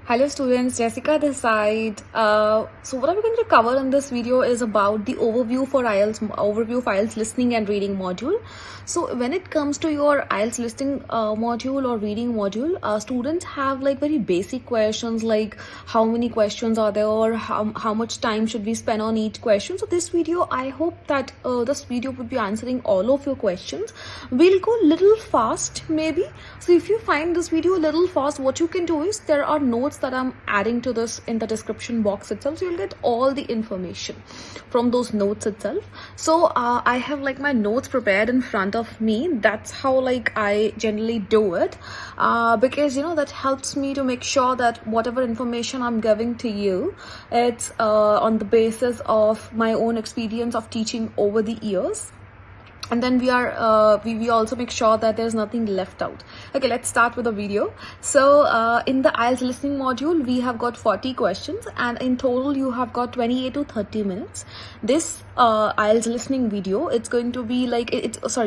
Hello students, Jessica this side. So what I'm going to cover in this video is about the overview for IELTS listening and reading module. So when it comes to your IELTS listening module or reading module, students have like very basic questions like how many questions are there, or how much time should we spend on each question. So this video, I hope that this video would be answering all of your questions. We'll go little fast maybe. So if you find this video a little fast, what you can do is there are notes that I'm adding to this in the description box itself, so you'll get all the information from those notes itself. So I have like my notes prepared in front of me. That's how like I generally do it, because that helps me to make sure that whatever information I'm giving to you, it's on the basis of my own experience of teaching over the years. And then we also make sure that there's nothing left out. Okay, let's start with the video. So in the IELTS listening module, we have got 40 questions, and in total you have got 28 to 30 minutes. This IELTS listening video, it's going to be like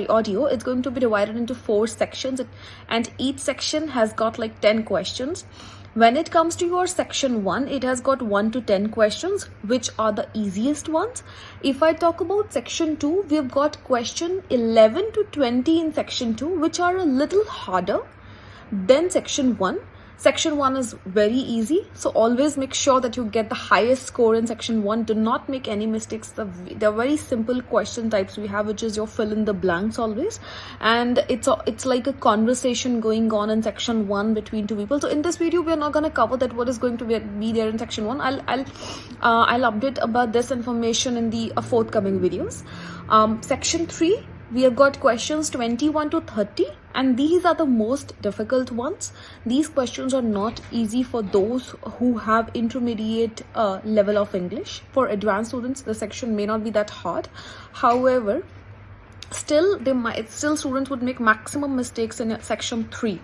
audio. It's going to be divided into 4 sections, and each section has got like 10 questions. When it comes to your section 1, it has got 1 to 10 questions, which are the easiest ones. If I talk about section 2, we've got question 11 to 20 in section 2, which are a little harder than section 1. Section 1 is very easy, so always make sure that you get the highest score in section 1. Do not make any mistakes. They're very simple question types we have, which is your fill in the blanks always, and it's like a conversation going on in section 1 between two people. So in this video, we are not going to cover that what is going to be there in section 1. I'll update about this information in the forthcoming videos. Section 3, we have got questions 21 to 30, and these are the most difficult ones. These questions are not easy for those who have intermediate level of English. For advanced students, the section may not be that hard. However, still students would make maximum mistakes in section 3.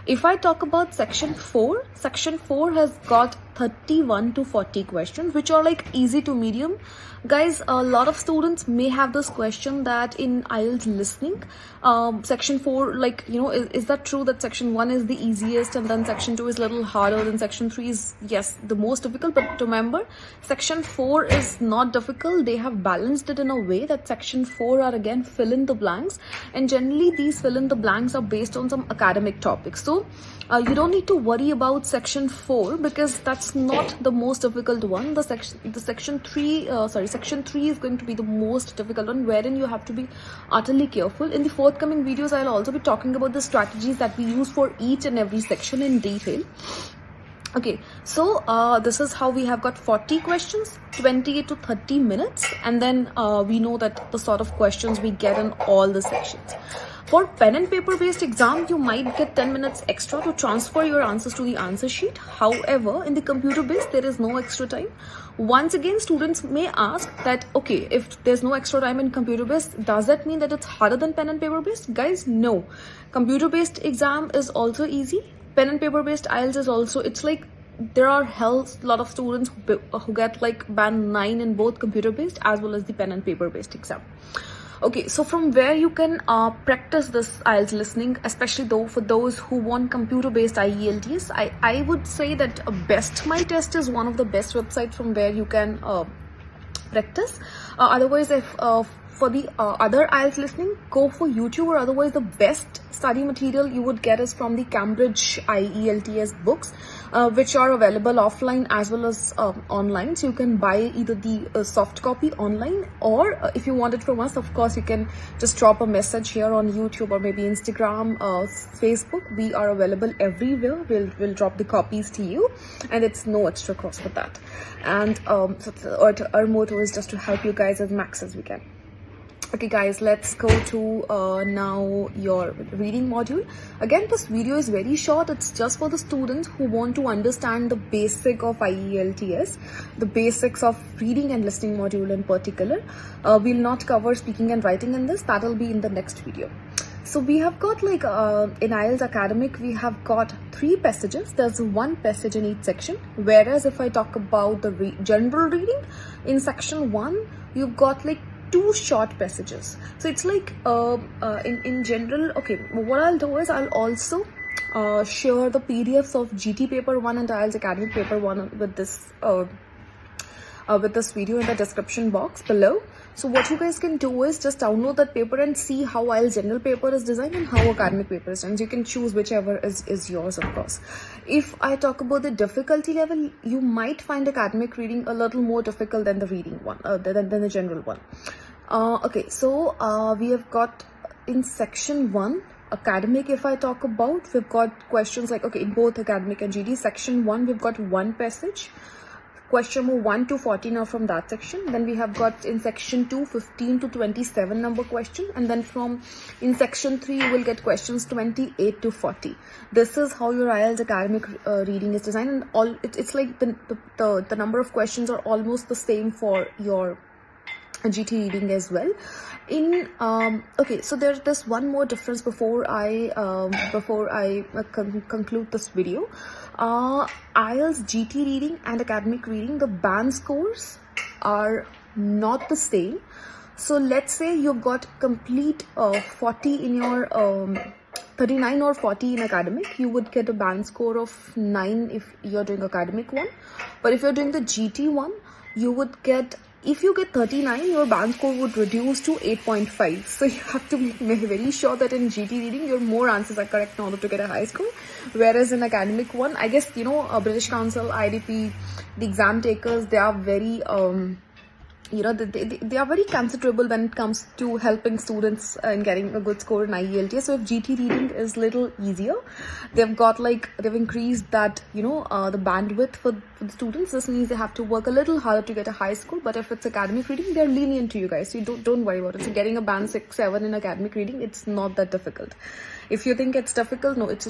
If I talk about section 4, section 4 has got 31 to 40 questions, which are like easy to medium. Guys, a lot of students may have this question that in IELTS listening, section 4, like, is that true that section 1 is the easiest and then section 2 is a little harder, then section 3 is, yes, the most difficult. But remember, section 4 is not difficult. They have balanced it in a way that section 4 are again fill in the blanks, and generally these fill in the blanks are based on some academic topics. So you don't need to worry about section 4 because that's not the most difficult one. Section 3 is going to be the most difficult one, wherein you have to be utterly careful. In the forthcoming videos, I'll also be talking about the strategies that we use for each and every section in detail. Okay, so this is how we have got 40 questions, 28 to 30 minutes, and then we know that the sort of questions we get in all the sections. For pen and paper based exam, you might get 10 minutes extra to transfer your answers to the answer sheet. However, in the computer based, there is no extra time. Once again, students may ask that, okay, if there's no extra time in computer based, does that mean that it's harder than pen and paper based? Guys, no. Computer based exam is also easy. Pen and paper based IELTS is also, it's like there are a lot of students who get like band 9 in both computer based as well as the pen and paper based exam. Okay, so from where you can practice this IELTS listening, especially though for those who want computer-based IELTS, I would say that Best My Test is one of the best websites from where you can practice. Otherwise, if for the other IELTS listening, go for YouTube, or otherwise the best study material you would get is from the Cambridge IELTS books, which are available offline as well as online. So you can buy either the soft copy online, or if you want it from us, of course, you can just drop a message here on YouTube or maybe Instagram, Facebook. We are available everywhere. We'll drop the copies to you, and it's no extra cost for that. And so our motto is just to help you guys as max as we can. Okay guys, let's go to now your reading module. Again, this video is very short. It's just for the students who want to understand the basic of IELTS, the basics of reading and listening module in particular. We'll not cover speaking and writing in this. That'll be in the next video. So we have got like in IELTS Academic, we have got 3 passages. There's 1 passage in each section. Whereas if I talk about the general reading, in section 1, you've got like 2 short passages. So it's like in general, okay, what I'll do is I'll also share the PDFs of GT Paper 1 and IELTS Academic Paper 1 with this video in the description box below. So what you guys can do is just download that paper and see how IELTS general paper is designed and how academic paper is designed. You can choose whichever is yours, of course. If I talk about the difficulty level, you might find academic reading a little more difficult than the reading one, than the general one. Okay, so we have got in section 1, academic, if I talk about, we've got questions like, okay, in both academic and GD, section 1, we've got one passage. Question number 1 to 14 are from that section. Then we have got in section 2, 15 to 27 number question. And then in section 3, you will get questions 28 to 40. This is how your IELTS academic reading is designed. And it's like the number of questions are almost the same for your GT reading as well. Okay, so there's this one more difference before I conclude this video. IELTS GT reading and academic reading, the band scores are not the same. So let's say you've got complete 40 in your 39 or 40 in academic, you would get a band score of 9 if you're doing academic one. But if you're doing the GT one, you would get, if you get 39, your band score would reduce to 8.5. So you have to make very sure that in GT reading, your more answers are correct in order to get a high score. Whereas in academic one, I guess, British Council, IDP, the exam takers, they are very, they are very considerable when it comes to helping students in getting a good score in IELTS. So if GT reading is little easier, they've increased that, the bandwidth for the students. This means they have to work a little harder to get a high score. But if it's academic reading, they're lenient to you guys. So you don't worry about it. So getting a band 6, 7 in academic reading, it's not that difficult. If you think it's difficult, no, it's